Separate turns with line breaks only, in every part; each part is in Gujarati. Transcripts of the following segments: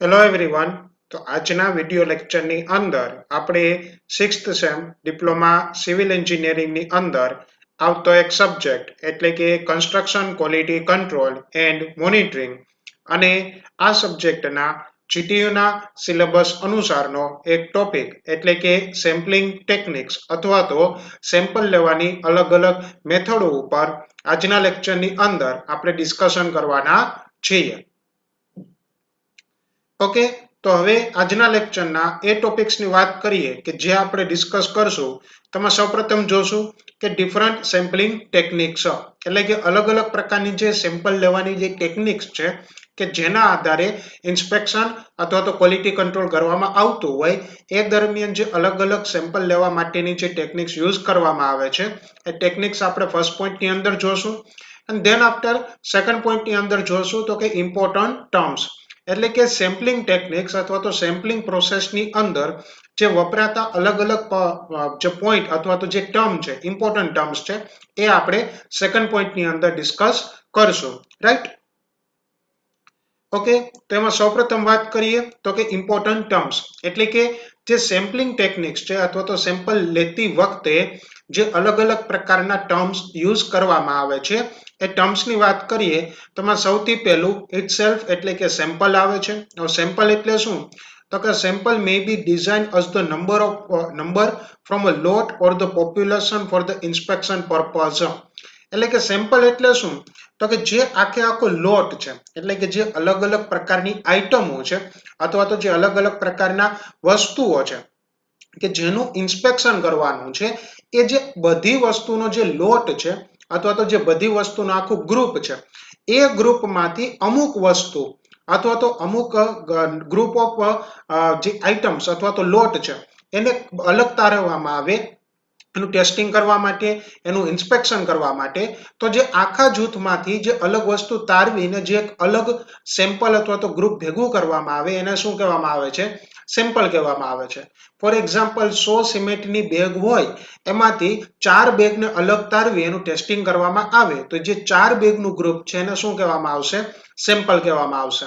Hello everyone. તો આજના વિડિયો લેક્ચરની અંદર આપણે 6th સેમ ડિપ્લોમા સિવિલ એન્જિનિયરિંગની અંદર આવતો એક સબ્જેક્ટ એટલે કે construction quality control and monitoring અને આ સબ્જેક્ટના જીટીયુના સિલેબસ અનુસારનો એક ટોપિક એટલે કે સેમ્પલિંગ ટેકનિક્સ અથવા તો સેમ્પલ લેવાની અલગ અલગ મેથડો ઉપર આજના લેક્ચરની અંદર આપણે ડિસ્કશન કરવાના છીએ. ઓકે, તો હવે આજના લેક્ચરના એ ટોપિક્સની વાત કરીએ કે જે આપણે ડિસ્કસ કરશું. તમે સૌપ્રથમ જોશું કે ડિફરન્ટ સેમ્પલિંગ ટેકનિક્સ એટલે કે અલગ અલગ પ્રકારની જે સેમ્પલ લેવાની જે ટેકનિક્સ છે કે જેના આધારે ઇન્સ્પેક્શન અથવા તો ક્વોલિટી કંટ્રોલ કરવામાં આવતું હોય એ દરમિયાન જે અલગ અલગ સેમ્પલ લેવા માટેની જે ટેકનિક્સ યુઝ કરવામાં આવે છે એ ટેકનિક્સ આપણે ફર્સ્ટ પોઈન્ટની અંદર જોશું અને ધેન આફ્ટર સેકન્ડ પોઈન્ટની અંદર જોશું તો કે ઇમ્પોર્ટન્ટ ટર્મ્સ એટલે કે સેમ્પલિંગ ટેકનિક્સ અથવા તો સેમ્પલિંગ પ્રોસેસની અંદર જે વપરાતા અલગ અલગ જે પોઈન્ટ અથવા તો જે ટર્મ છે ઇમ્પોર્ટન્ટ ટર્મ્સ છે એ આપણે સેકન્ડ પોઈન્ટની અંદર ડિસ્કસ કરશું. રાઈટ? ઓકે, તો એમાં સૌપ્રથમ વાત કરીએ તો કે ઇમ્પોર્ટન્ટ ટર્મ્સ એટલે કે જે સેમ્પલિંગ ટેકનિક્સ છે અથવા તો સેમ્પલ લેતી વખતે જે અલગ અલગ પ્રકારના ટર્મ્સ યુઝ કરવામાં આવે છે એ ટર્મ્સની વાત કરીએ તો સૌથી પહેલું ઇટસેલ્ફ એટલે કે સેમ્પલ આવે છે. સેમ્પલ એટલે શું? તો કે sample may be design as the number from a lot or the population for the inspection purpose. એટલે કે સેમ્પલ એટલે શું? તો કે જે આખો લોટ છે એટલે કે જે અલગ અલગ પ્રકારની આઈટમો છે અથવા તો જે અલગ અલગ પ્રકારના વસ્તુઓ છે કે જેનું ઇન્સ્પેક્શન કરવાનું છે એ જે બધી વસ્તુનો જે લોટ છે અથવા તો જે બધી વસ્તુનું આખું ગ્રુપ છે એ ગ્રુપમાંથી અમુક વસ્તુ અથવા તો અમુક ગ્રુપ ઓફ જે આઇટમ્સ અથવા તો લોટ છે એને અલગ તારવવામાં આવે એનું ટેસ્ટિંગ કરવા માટે, એનું ઇન્સ્પેક્શન કરવા માટે. તો જે આખા જૂથમાંથી જે અલગ વસ્તુ તારવીને જે એક અલગ સેમ્પલ અથવા તો ગ્રુપ ભેગું કરવામાં આવે એને શું કહેવામાં આવે છે? સેમ્પલ કહેવામાં આવે છે. ફોર એક્ઝામ્પલ 100 સિમેન્ટની બેગ હોય એમાંથી 4 બેગને અલગ તારવી એનું ટેસ્ટિંગ કરવામાં આવે તો જે 4 બેગનું ગ્રુપ છે એને શું કહેવામાં આવશે? સેમ્પલ કહેવામાં આવશે.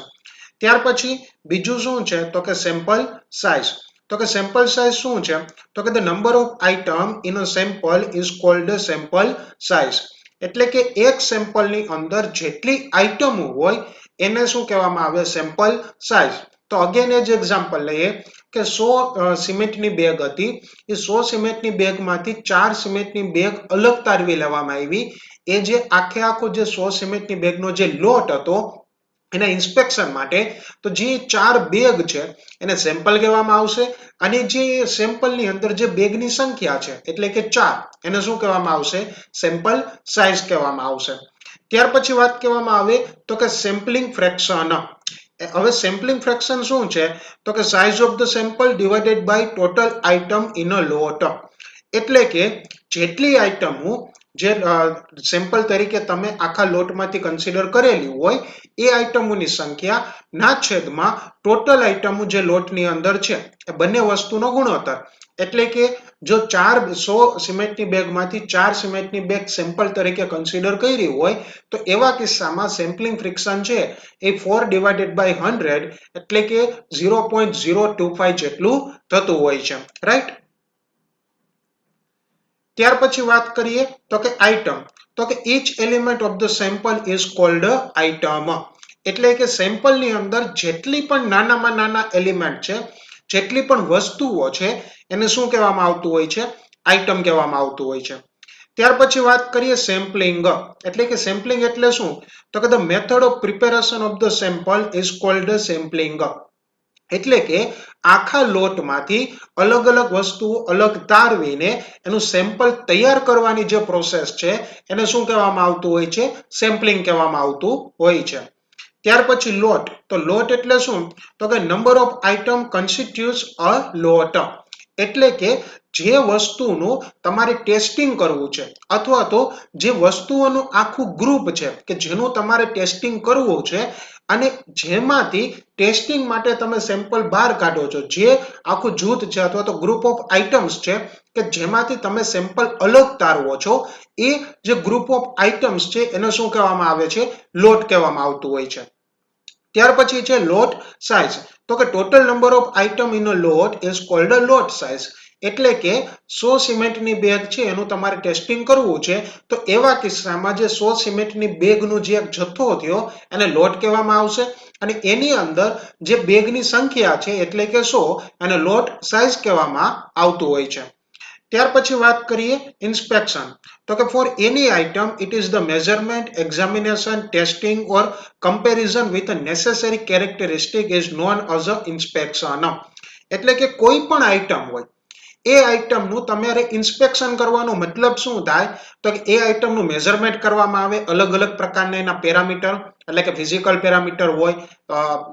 ત્યાર પછી બીજું શું છે તો કે સેમ્પલ સાઇઝ. તો કે સેમ્પલ સાઇઝ શું છે? તો કે the number of item in a sample is called a sample size. એટલે કે એક સેમ્પલની અંદર જેટલી આઇટમો હોય એને શું કહેવામાં આવે? Sample size. તો અગેન એ જ એક્ઝામ્પલ લઈએ કે 100 સિમેન્ટની બેગ હતી એ 100 સિમેન્ટની બેગમાંથી 4 સિમેન્ટની બેગ અલગ તારવી લેવામાં આવી. એ જે આખો જે 100 સિમેન્ટની બેગનો જે લોટ હતો એના ઇન્સ્પેક્શન માટે તો જે 4 બેગ છે એને સેમ્પલ કહેવામાં આવશે અને જે સેમ્પલની અંદર જે બેગની સંખ્યા છે એટલે કે 4 એને શું કહેવામાં આવશે? સેમ્પલ સાઇઝ કહેવામાં આવશે. ત્યાર પછી વાત કહેવામાં આવે તો કે સેમ્પલિંગ ફ્રેક્શન. હવે સેમ્પલિંગ ફ્રેક્શન શું છે? તો કે size of the sample divided by total item in a lot. એટલે કે જેટલી આઇટમો જે સેમ્પલ તરીકે તમે આખા લોટમાંથી કન્સિડર કરેલી હોય એ આઇટમોની સંખ્યા ના છેદમાં ટોટલ આઇટમો જે લોટની અંદર છે એ બંને વસ્તુનો ગુણોત્તર. એટલે કે જો 100 સિમેન્ટની બેગમાંથી 4 સિમેન્ટની બેગ સેમ્પલ તરીકે કન્સિડર કરી હોય તો એવા કિસ્સામાં સેમ્પલિંગ ફ્રિક્શન છે એ 4 ડિવાઇડેડ બાય 100 એટલે કે 0.025 જેટલું થતું હોય છે. રાઈટ? ત્યાર પછી વાત કરીએ તો કે આઇટમ. તો કે each element of the sample is called item. એટલે કે સેમ્પલની અંદર જેટલી પણ નાનામાં નાના એલિમેન્ટ છે જેટલી પણ વસ્તુઓ છે એને શું કહેવામાં આવતું હોય છે? આઇટમ કહેવામાં આવતું હોય છે. ત્યાર પછી વાત કરીએ સેમ્પલિંગ. એટલે કે સેમ્પલિંગ એટલે શું? તો કે the method of preparation of the sample is called sampling. એટલે કે આખા લોટમાંથી અલગ અલગ વસ્તુઓ અલગ તારવીને એનું સેમ્પલ તૈયાર કરવાની જે પ્રોસેસ છે એને શું કહેવામાં આવતું હોય છે? સેમ્પલિંગ કહેવામાં આવતું હોય છે. ત્યાર પછી લોટ. તો લોટ એટલે શું? તો કે number of item constitutes a lot. એટલે કે જે વસ્તુનું તમારે ટેસ્ટિંગ કરવું છે અથવા તો જે વસ્તુઓનું આખું ગ્રુપ છે કે જેનું તમારે ટેસ્ટિંગ કરવું છે અને જેમાંથી ટેસ્ટિંગ માટે તમે સેમ્પલ બહાર કાઢો છો જે આખું જૂથ છે અથવા તો ગ્રુપ ઓફ આઇટમ્સ છે કે જેમાંથી તમે સેમ્પલ અલગ તારવો છો એ જે ગ્રુપ ઓફ આઇટમ્સ છે એને શું કહેવામાં આવે છે? લોટ કહેવામાં આવતું હોય છે. ત્યાર પછી છે લોટ સાઇઝ. તો કે total number of item in a lot is called a lot size. એટલે કે 100 સિમેન્ટની બેગ છે એનું તમારે ટેસ્ટિંગ કરવું છે, તો એવા કિસ્સામાં જે 100 સિમેન્ટની બેગનો જે જથ્થો થયો એને લોટ કહેવામાં આવશે, અને એની અંદર જે બેગની સંખ્યા છે એટલે કે 100 એને લોટ સાઇઝ કહેવામાં આવતું હોય છે. ત્યાર પછી વાત કરીએ ઇન્સ્પેક્શન. તો કે for any item it is the measurement, examination, testing or comparison with necessary characteristic is known as a inspection. એટલે કે કોઈ પણ આઇટમ હોય એ આઇટમનું તમારે ઇન્સ્પેક્શન કરવાનો મતલબ શું થાય, તો કે એ આઇટમનું મેઝરમેન્ટ કરવામાં આવે, અલગ અલગ પ્રકારના એના પેરામીટર એટલે કે ફિઝિકલ પેરામીટર હોય.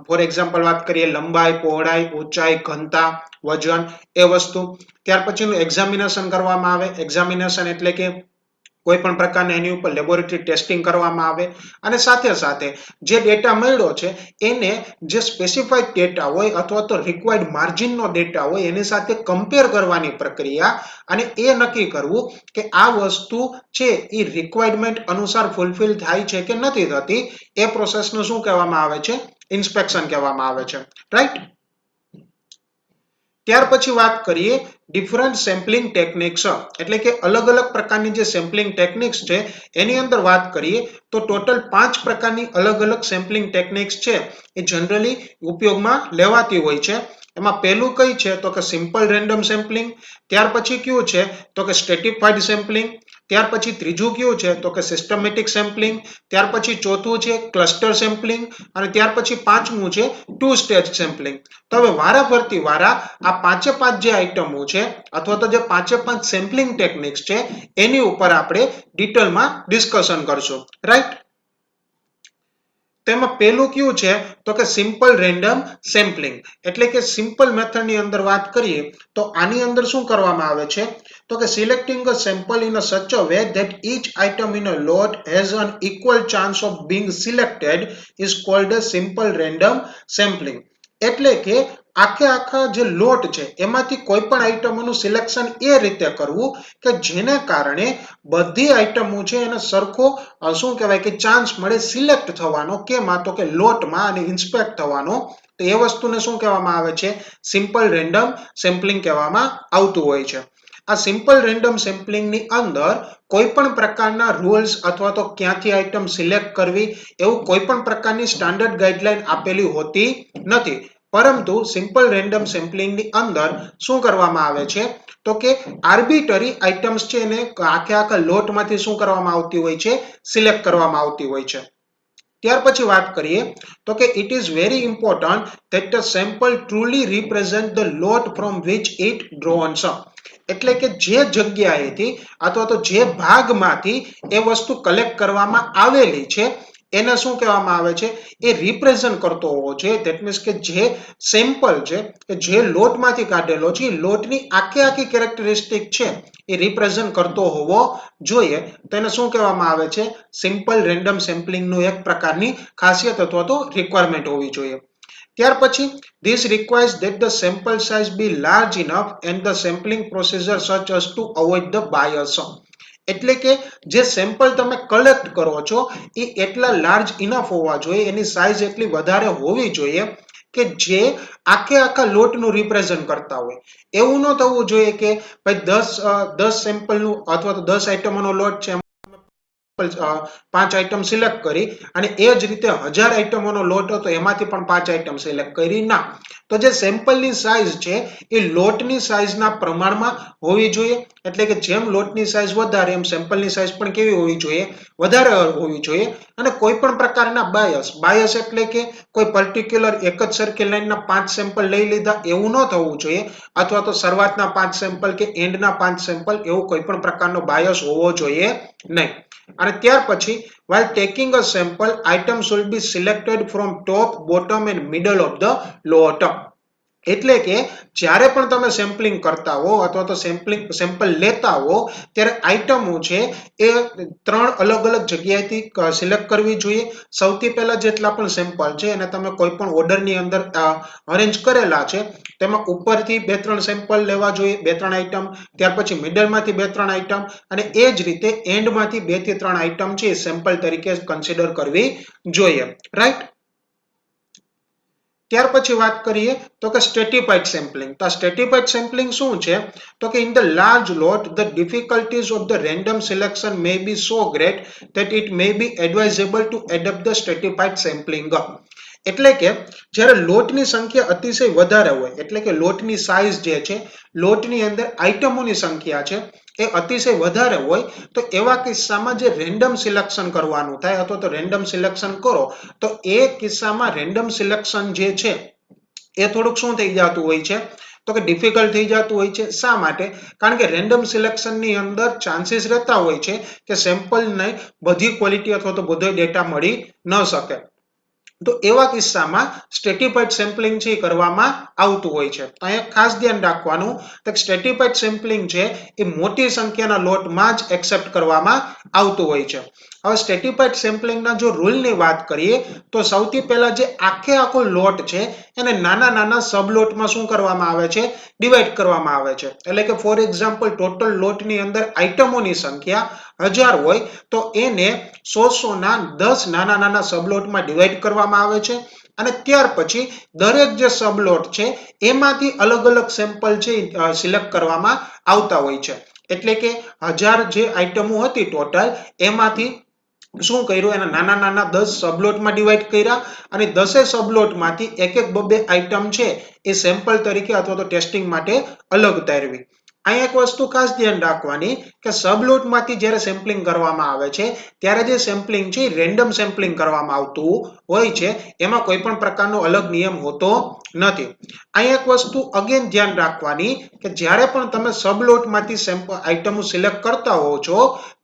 ફોર એક્ઝામ્પલ વાત કરીએ લંબાઈ, પહોળાઈ, ઊંચાઈ, ઘનતા, વજન, એ વસ્તુ. ત્યાર પછીનું એક્ઝામિનેશન કરવામાં આવે. એક્ઝામિનેશન એટલે કે કોઈ પણ પ્રકારના એની ઉપર લેબોરેટરી ટેસ્ટિંગ કરવામાં આવે, અને સાથે સાથે જે ડેટા મળ્યો છે એને જે સ્પેસિફાઈડ ડેટા હોય અથવા તો રિક્વાયર્ડ માર્જિનનો ડેટા હોય એની સાથે કમ્પેર કરવાની પ્રક્રિયા, અને એ નક્કી કરવું કે આ વસ્તુ છે એ રિક્વાયરમેન્ટ અનુસાર ફૂલફિલ થાય છે કે નથી થતી, એ પ્રોસેસનું શું કહેવામાં આવે છે, ઇન્સ્પેક્શન કહેવામાં આવે છે. રાઈટ. ત્યાર પછી વાત કરીએ ડિફરન્ટ સેમ્પલિંગ ટેકનિક્સ. એટલે કે અલગ અલગ પ્રકારની જે સેમ્પલિંગ ટેકનિક્સ છે એની અંદર વાત કરીએ તો ટોટલ 5 પ્રકારની અલગ અલગ સેમ્પલિંગ ટેકનિક્સ છે એ જનરલી ઉપયોગમાં લેવાતી હોય છે. એમાં પહેલું કઈ છે તો કે સિમ્પલ રેન્ડમ સેમ્પલિંગ. ત્યાર પછી કયું છે તો કે સ્ટ્રેટિફાઈડ સેમ્પલિંગ. ત્યાર પછી ત્રીજું કયું છે તો કે સિસ્ટમેટિક સેમ્પલિંગ. ત્યાર પછી ચોથું છે ક્લસ્ટર સેમ્પલિંગ, અને ત્યાર પછી પાંચમું છે ટુ સ્ટેજ સેમ્પલિંગ. તો હવે વારા ફરતી વારા આ પાંચે પાંચ જે આઇટમો છે અથવા તો જે પાંચે પાંચ સેમ્પલિંગ ટેકનિક્સ છે એની ઉપર આપણે ડિટેલમાં ડિસ્કશન કરશું. રાઈટ. તેમાં પહેલું કયું છે તો કે સિમ્પલ રેન્ડમ સેમ્પલિંગ. એટલે કે સિમ્પલ મેથડની અંદર વાત કરીએ તો આની અંદર શું કરવામાં આવે છે તો કે selecting a sample in a such a way that each item in a lot has an equal chance of being selected is called a simple random sampling. એટલે કે આખે આખા જે લોટ છે એમાંથી કોઈ પણ આઇટમોનું સિલેક્શન એ રીતે કરવું કે જેને કારણે બધી આઇટમો છે એને સરખો શું કહેવાય કે ચાન્સ મળે સિલેક્ટ થવાનો, કેમાં તો કે લોટમાં, અને ઇન્સ્પેક્ટ થવાનો. તો એ વસ્તુને શું કહેવામાં આવે છે, સિમ્પલ રેન્ડમ સેમ્પલિંગ કહેવામાં આવતું હોય છે. આ સિમ્પલ રેન્ડમ સેમ્પલિંગની અંદર કોઈ પણ પ્રકારના રૂલ્સ અથવા તો ક્યાંથી આઇટમ સિલેક્ટ કરવી એવું કોઈ પણ પ્રકારની સ્ટાન્ડર્ડ ગાઈડલાઈન આપેલી હોતી નથી. પરંતુ સિમ્પલ રેન્ડમ સેમ્પલિંગની અંદર શું કરવામાં આવે છે તો કે આર્બિટરી આઇટમ્સ છે એને આખે આખા લોટમાંથી શું કરવામાં આવતી હોય છે, સિલેક્ટ કરવામાં આવતી હોય છે. ત્યાર પછી વાત કરીએ તો કે it is very important that the sample truly represent the lot from which it drones. એટલે કે જે જગ્યાએથી અથવા તો જે ભાગમાંથી એ વસ્તુ કલેક્ટ કરવામાં આવેલી છે એને શું કહેવામાં આવે છે, એ રિપ્રેઝન્ટ કરતો હોવો જોઈએ. ધેટ મીન્સ કે જે સેમ્પલ છે કે જે લોટમાંથી કાઢેલો છે એ લોટની આખે આખી કેરેક્ટરિસ્ટિક છે એ રિપ્રેઝન્ટ કરતો હોવો જોઈએ. તો એને શું કહેવામાં આવે છે, સિમ્પલ રેન્ડમ સેમ્પલિંગનું એક પ્રકારની ખાસિયત અથવા તો રિક્વાયરમેન્ટ હોવી જોઈએ. ત્યાર પછી this requires that the sample size be large enough and the sampling procedure such as to avoid the bias. એટલે કે જે સેમ્પલ તમે કલેક્ટ કરો છો એ એટલા લાર્જ ઇનફ હોવા જોઈએ, એની સાઇઝ એટલી વધારે હોવી જોઈએ કે જે આખે આખા લોટનું રિપ્રેઝન્ટ કરતા હોય. એવું ન થવું જોઈએ કે ભાઈ 10 સેમ્પલનું અથવા તો 10 આઇટમોનો લોટ છે, 5 આઇટમ સિલેક્ટ કરી અને એ જ રીતે 1000 આઇટમોનો લોટ હતો એમાંથી પણ 5 આઇટમ સિલેક્ટ કરી ના. તો જે સેમ્પલની સાઇઝ છે એ લોટની સાઇઝના પ્રમાણમાં હોવી જોઈએ. એટલે કે જેમ લોટની સાઇઝ વધારે એમ સેમ્પલની સાઇઝ પણ કેવી હોવી જોઈએ, વધારે હોવી જોઈએ. અને કોઈ પણ પ્રકારના બાયસ એટલે કે કોઈ પર્ટિક્યુલર એક જ સરખી લાઈનના 5 સેમ્પલ લઈ લીધા એવું ન થવું જોઈએ, અથવા તો શરૂઆતના 5 સેમ્પલ કે એન્ડના 5 સેમ્પલ એવું કોઈ પણ પ્રકારનો બાયસ હોવો જોઈએ નહીં. અને ત્યાર પછી while taking a sample item should be selected from top, bottom and middle of the lot. એટલે કે જ્યારે પણ તમે સેમ્પલિંગ કરતા હો અથવા તો સેમ્પલ લેતા હો ત્યારે આઇટમો છે એ 3 અલગ અલગ જગ્યાએથી સિલેક્ટ કરવી જોઈએ. સૌથી પહેલા જેટલા પણ સેમ્પલ છે એને તમે કોઈ પણ ઓર્ડરની અંદર અરેન્જ કરેલા છે તેમાં ઉપરથી 2-3 સેમ્પલ લેવા જોઈએ, 2-3 આઇટમ. ત્યાર પછી મિડલમાંથી 2-3 આઇટમ, અને એ જ રીતે એન્ડમાંથી 2 થી 3 આઇટમ છે સેમ્પલ તરીકે કન્સિડર કરવી જોઈએ. રાઈટ. ત્યાર પછી વાત કરીએ તો કે સ્ટ્રેટિફાઈડ સેમ્પલિંગ. તો આ સ્ટ્રેટિફાઈડ સેમ્પલિંગ શું છે તો કે in the large lot the difficulties of the random selection may be so great that it may be advisable to adopt the stratified sampling. એટલે કે જ્યારે લોટની સંખ્યા અતિશય વધારે હોય એટલે કે લોટની સાઇઝ જે છે લોટની અંદર આઇટમોની સંખ્યા છે એ અતિશય વધારે હોય તો એવા કિસ્સામાં જે રેન્ડમ સિલેક્શન કરવાનું થાય અથવા તો રેન્ડમ સિલેક્શન કરો તો એ કિસ્સામાં રેન્ડમ સિલેક્શન જે છે એ થોડુંક શું થઈ જતું હોય છે તો કે ડિફિકલ્ટ થઈ જતું હોય છે. શા માટે? કારણ કે રેન્ડમ સિલેક્શનની અંદર ચાન્સીસ રહેતા હોય છે કે સેમ્પલને બધી ક્વોલિટી અથવા તો બધો ડેટા મળી ન શકે. તો એવા કિસ્સામાં સ્ટ્રેટિફાઈડ સેમ્પલિંગ છે કરવામાં આવતું હોય છે. અહીંયા ખાસ ધ્યાન રાખવાનું કે સ્ટ્રેટિફાઈડ સેમ્પલિંગ છે એ મોટી સંખ્યાના લોટમાં જ એક્સેપ્ટ કરવામાં આવતું હોય છે. હવે સ્ટ્રેટિફાઈડ સેમ્પલિંગના જો રૂલની વાત કરીએ તો સૌથી પહેલા જે આખો લોટ છે એને નાના નાના સબ લોટમાં શું કરવામાં આવે છે ડિવાઈડ કરવામાં આવે છે. એટલે કે ફોર એક્ઝામ્પલ ટોટલ લોટની અંદર આઇટમોની સંખ્યા 1000 હોય તો એને 100 ના 10 નાના નાના સબલોટમાં ડિવાઈડ કરવામાં આવે છે અને ત્યાર પછી દરેક જે સબલોટ છે એમાંથી અલગ અલગ સેમ્પલ છે સિલેક્ટ કરવામાં આવતા હોય છે. એટલે કે 1000 જે આઇટમો હતી ટોટલ એમાંથી શું કર્યું એના નાના નાના 10 સબલોટમાં ડિવાઈડ કર્યા અને 10 સબલોટમાંથી એક એક બબે આઇટમ છે એ સેમ્પલ તરીકે અથવા તો ટેસ્ટિંગ માટે અલગ તારવી. અહીંયા એક વસ્તુ ખાસ ધ્યાન રાખવાની કે સબલોટમાંથી જ્યારે સેમ્પલિંગ કરવામાં આવે છે ત્યારે જે સેમ્પલિંગ છે રેન્ડમ સેમ્પલિંગ કરવામાં આવતું હોય છે એમાં કોઈ પણ પ્રકારનો અલગ નિયમ હોતો નથી. અહીંયા એક વસ્તુ અગેન ધ્યાન રાખવાની કે જ્યારે પણ તમે સબલોટમાંથી સેમ્પલ આઇટમો સિલેક્ટ કરતા હો છો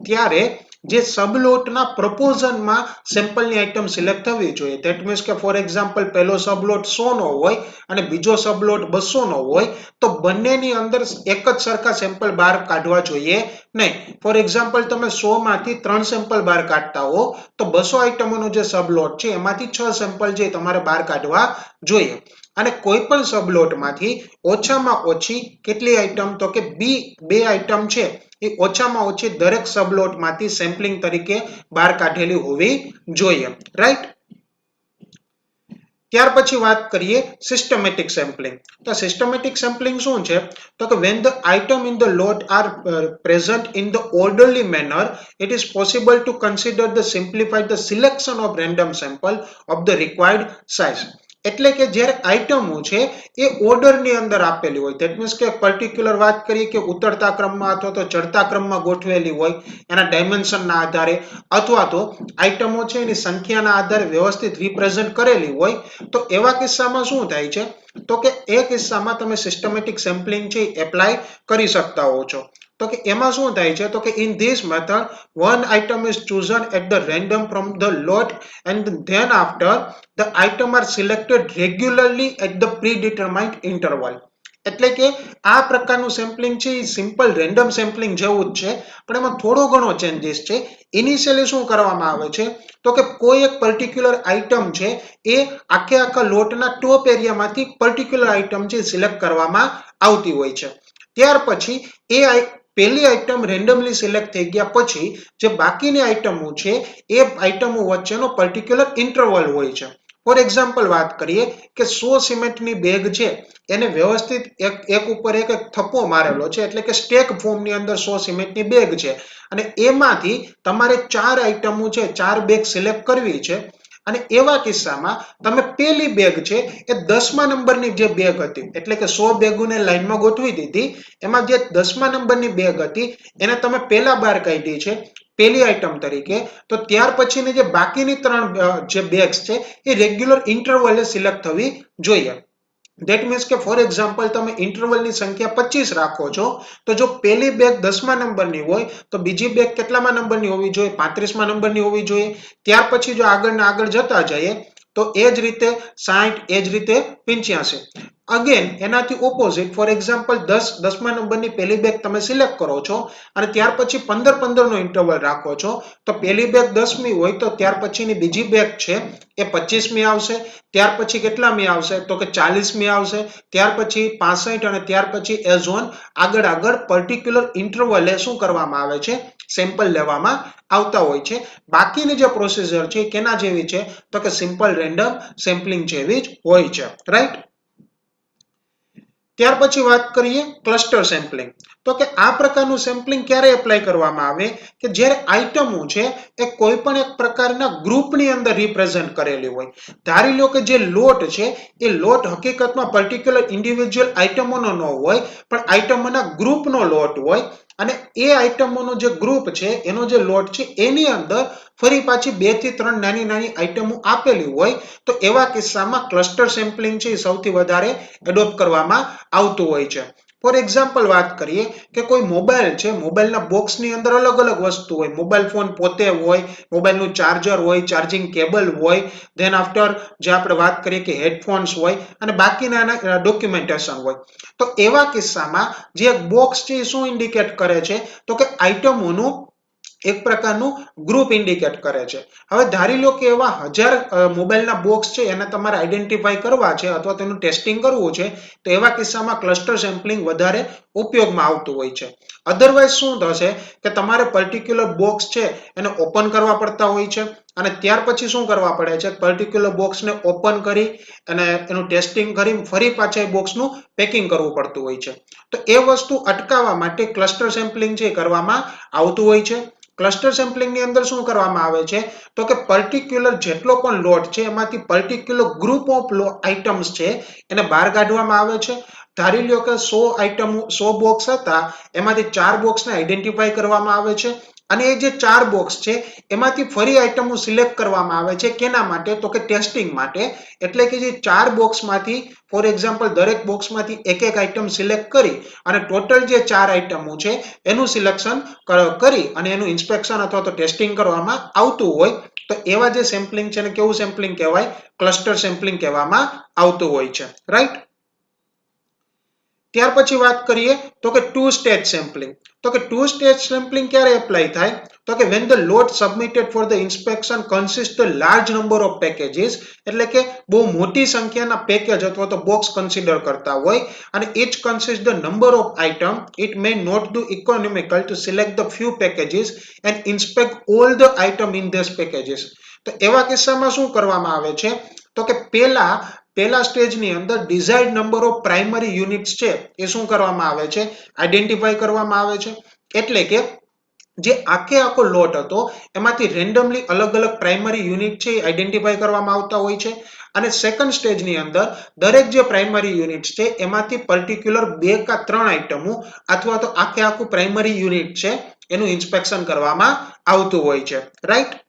ત્યારે જે સબલોટના પ્રપોઝનમાં સેમ્પલની આઇટમ સિલેક્ટ થવી જોઈએ. ધેટ મીન્સ કે ફોર એક્ઝામ્પલ પહેલો સબલોટ 100 નો હોય અને બીજો સબલોટ 200 નો હોય તો બંનેની અંદર એક જ સરખા સેમ્પલ બહાર કાઢવા જોઈએ નહીં. ફોર એક્ઝામ્પલ તમે 100 માંથી 3 સેમ્પલ બહાર કાઢતા હો તો 200 આઇટમોનો જે સબલોટ છે એમાંથી 6 સેમ્પલ છે તમારે બહાર કાઢવા જોઈએ. અને કોઈ પણ સબલોટમાંથી ઓછામાં ઓછી કેટલી આઇટમ તો કે બે આઇટમ છે એ ઓછામાં ઓછી દરેક સબલોટમાંથી સેમ્પલિંગ તરીકે બહાર કાઢેલી હોવી જોઈએ. રાઈટ. ત્યાર પછી વાત કરીએ સિસ્ટમેટિક સેમ્પલિંગ. તો સિસ્ટમેટિક સેમ્પલિંગ શું છે તો કે when the item in the lot are present in the orderly manner it is possible to consider the simplified the selection of random sample of the required size. એટલે કે જ્યારે આઇટમો છે એ ઓર્ડરની અંદર આપેલી હોય ધેટ મીન્સ કે પર્ટિક્યુલર વાત કરીએ કે ઉતરતા ક્રમમાં અથવા તો ચડતા ક્રમમાં ગોઠવેલી હોય એના ડાયમેન્શનના આધારે અથવા તો આઇટમો છે એની સંખ્યાના આધારે વ્યવસ્થિત રિપ્રેઝન્ટ કરેલી હોય તો એવા કિસ્સામાં શું થાય છે તો કે એ કિસ્સામાં તમે સિસ્ટમેટિક સેમ્પલિંગ છે એપ્લાય કરી શકતા હો છો. તો કે એમાં શું થાય છે તો કે in this method one item is chosen at the random from the lot and then after the item are selected regularly at the predetermined interval. એટલે કે આ પ્રકારનું સેમ્પલિંગ છે એ સિમ્પલ રેન્ડમ સેમ્પલિંગ જેવું જ છે પણ એમાં થોડો ઘણો ચેન્જીસ છે. ઇનિશિયલી શું કરવામાં આવે છે તો કે કોઈ એક પર્ટિક્યુલર આઇટમ છે એ આખા લોટના ટોપ એરિયામાંથી પર્ટિક્યુલર આઇટમ છે સિલેક્ટ કરવામાં આવતી હોય છે. ત્યાર પછી એ પહેલી આઇટમ રેન્ડમલી સિલેક્ટ થઈ ગયા પછી જે બાકીની આઇટમો છે એ આઇટમો વચ્ચેનો પર્ટિક્યુલર ઇન્ટરવલ હોય છે. ફોર એક્ઝામ્પલ વાત કરીએ કે 100 સિમેન્ટની બેગ છે એને વ્યવસ્થિત એક ઉપર એક થપ્પો મારેલો છે એટલે કે સ્ટેક ફોર્મની અંદર 100 સિમેન્ટની બેગ છે અને એમાંથી તમારે 4 આઇટમો છે 4 બેગ સિલેક્ટ કરવી છે અને એવા કિસ્સામાં તમે પહેલી બેગ છે એ 10મા નંબરની જે બેગ હતી એટલે કે 100 બેગોને લાઈનમાં ગોઠવી દીધી એમાં જે 10મા નંબરની બેગ હતી એને તમે પહેલા બહાર કાઢી છે પહેલી આઇટમ તરીકે તો ત્યાર પછીની જે બાકીની 3 જે બેગ્સ છે એ રેગ્યુલર ઇન્ટરવલે સિલેક્ટ થવી જોઈએ. ધેટ મીન્સ કે ફોર એક્ઝામ્પલ તમે ઇન્ટરવલની સંખ્યા 25 રાખો છો તો જો પહેલી બેગ 10મા નંબરની હોય તો બીજી બેગ કેટલામા નંબરની હોવી જોઈએ 35મા નંબરની હોવી જોઈએ. ત્યાર પછી જો આગળ જતા જઈએ તો એ જ રીતે 60 એ જ રીતે 85. અગેન એનાથી ઓપોઝિટ ફોર એક્ઝામ્પલ 10મા નંબરની પહેલી બેગ તમે સિલેક્ટ કરો છો અને ત્યાર પછી 15 નો ઇન્ટરવલ રાખો છો તો પહેલી બેગ 10મી હોય તો ત્યાર પછીની બીજી બેગ છે એ 25મી આવશે. ત્યાર પછી કેટલામી આવશે તો કે 40મી આવશે. ત્યાર પછી 65 અને ત્યાર પછી એઝ ઓન આગળ પર્ટિક્યુલર ઇન્ટરવલે શું કરવામાં આવે છે સેમ્પલ લેવામાં આવતા હોય છે. બાકીની જે પ્રોસીજર છે કેના જેવી છે તો કે સિમ્પલ રેન્ડમ સેમ્પલિંગ જેવી જ હોય છે, રાઈટ. ત્યાર પછી વાત કરીએ ક્લસ્ટર સેમ્પલિંગ. તો કે આ પ્રકારનું સેમ્પલિંગ ક્યારે એપ્લાય કરવામાં આવે કે જ્યારે આઇટમો છે એ કોઈ પણ એક પ્રકારના ગ્રુપની અંદર રિપ્રેઝન્ટ કરેલી હોય. ધારી લો કે જે લોટ છે એ લોટ હકીકતમાં પર્ટિક્યુલર ઇન્ડિવિજ્યુઅલ આઇટમોનો ન હોય પણ આઇટમોના ગ્રુપનો લોટ હોય અને એ આઇટમોનો જે ગ્રુપ છે એનો જે લોટ છે એની અંદર ફરી પાછી 2 થી 3 નાની નાની આઇટમો આપેલી હોય તો એવા કિસ્સામાં ક્લસ્ટર સેમ્પલિંગ છે એ સૌથી વધારે એડોપ્ટ કરવામાં આવતું હોય છે. ફોર એક્ઝામ્પલ વાત કરીએ કે કોઈ મોબાઈલ છે, મોબાઈલના બોક્સની અંદર અલગ અલગ વસ્તુ હોય. મોબાઈલ ફોન પોતે હોય, મોબાઈલનું ચાર્જર હોય, ચાર્જિંગ કેબલ હોય, ધેન આફ્ટર જે આપણે વાત કરીએ કે હેડફોન્સ હોય અને બાકીના ડોક્યુમેન્ટેશન હોય. તો એવા કિસ્સામાં જે બોક્સ છે એ શું ઇન્ડિકેટ કરે છે તો કે આઇટમોનું એક પ્રકારનું ગ્રુપ ઇન્ડિકેટ કરે છે. હવે ધારી લો કે એવા 1000 મોબાઈલના બોક્સ છે એને તમારે આઈડેન્ટિફાઈ કરવા છે અથવા તેનું ટેસ્ટિંગ કરવું છે તો એવા કિસ્સામાં ક્લસ્ટર સેમ્પલિંગ વધારે ઉપયોગમાં આવતું હોય છે. અધરવાઇઝ શું થશે કે તમારે પર્ટિક્યુલર બોક્સ છે એને ઓપન કરવા પડતા હોય છે અને ત્યાર પછી શું કરવા પડે છે પર્ટિક્યુલર બોક્સને ઓપન કરી અને એનું ટેસ્ટિંગ કરી ફરી પાછા એ બોક્સનું પેકિંગ કરવું પડતું હોય છે. તો એ વસ્તુ અટકાવવા માટે ક્લસ્ટર સેમ્પલિંગ છે કરવામાં આવતું હોય છે. ક્લસ્ટર સેમ્પલિંગની અંદર શું કરવામાં આવે છે તો કે પર્ટિક્યુલર જેટલો પણ લોટ છે એમાંથી પર્ટિક્યુલર ગ્રુપ ઓફ આઇટમ્સ છે એને બહાર કાઢવામાં આવે છે. ધારી લો કે 100 આઇટમ 100 બોક્સ હતા એમાંથી 4 બોક્સને આઈડેન્ટિફાઈ કરવામાં આવે છે અને એ જે 4 બોક્સ છે એમાંથી ફરી આઇટમો સિલેક્ટ કરવામાં આવે છે કેના માટે તો કે ટેસ્ટિંગ માટે. એટલે કે જે 4 બોક્સમાંથી ફોર એક્ઝામ્પલ દરેક બોક્સમાંથી એક એક આઇટમ સિલેક્ટ કરી અને ટોટલ જે 4 આઇટમો છે એનું સિલેક્શન કરી અને એનું ઇન્સ્પેક્શન અથવા તો ટેસ્ટિંગ કરવામાં આવતું હોય તો એવા જે સેમ્પલિંગ છે ને કેવું સેમ્પલિંગ કહેવાય ક્લસ્ટર સેમ્પલિંગ કહેવામાં આવતું હોય છે, રાઈટ. ત્યાર પછી વાત કરીએ તો કે ટુ સ્ટેજ સેમ્પલિંગ. તો કે ટુ સ્ટેજ સેમ્પલિંગ ક્યારે એપ્લાય થાય તો કે when the load submitted for the inspection consists a large number of packages. એટલે કે બહુ મોટી સંખ્યાના પેકેજ અથવા તો બોક્સ કન્સિડર કરતા હોય અને each consists the number of item, it may not do economical to select the few packages and inspect all the item in these packages. તો એવા કિસ્સામાં શું કરવામાં આવે છે તો કે પહેલા સ્ટેજની અંદર desired number of primary units છે એ શું કરવામાં આવે છે આઈડેન્ટિફાઈ કરવામાં આવે છે. એટલે કે જે આખો લોટ હતો એમાંથી રેન્ડમલી અલગ અલગ પ્રાઇમરી યુનિટ છે આઈડેન્ટિફાઈ કરવામાં આવતા હોય છે અને સેકન્ડ સ્ટેજની અંદર દરેક જે પ્રાઇમરી યુનિટ છે એમાંથી પર્ટિક્યુલર 2 કે 3 આઇટમો અથવા તો આખું પ્રાઇમરી યુનિટ છે એનું ઇન્સ્પેક્શન કરવામાં આવતું હોય છે, રાઈટ.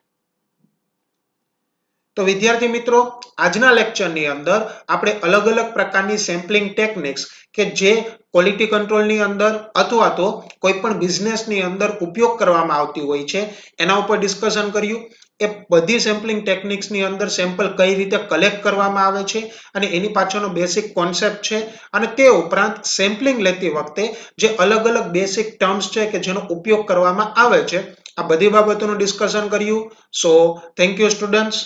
તો વિદ્યાર્થી મિત્રો આજના લેક્ચરની અંદર આપણે અલગ અલગ પ્રકારની સેમ્પલિંગ ટેકનિક્સ કે જે ક્વોલિટી કંટ્રોલની અંદર અથવા તો કોઈ પણ બિઝનેસની અંદર ઉપયોગ કરવામાં આવતી હોય છે એના ઉપર ડિસ્કશન કર્યું. એ બધી સેમ્પલિંગ ટેકનિક્સની અંદર સેમ્પલ કઈ રીતે કલેક્ટ કરવામાં આવે છે અને એની પાછળનો બેસિક કોન્સેપ્ટ છે અને તે ઉપરાંત સેમ્પલિંગ લેતી વખતે જે અલગ અલગ બેસિક ટર્મ્સ છે કે જેનો ઉપયોગ કરવામાં આવે છે આ બધી બાબતોનું ડિસ્કશન કર્યું. So thank you students.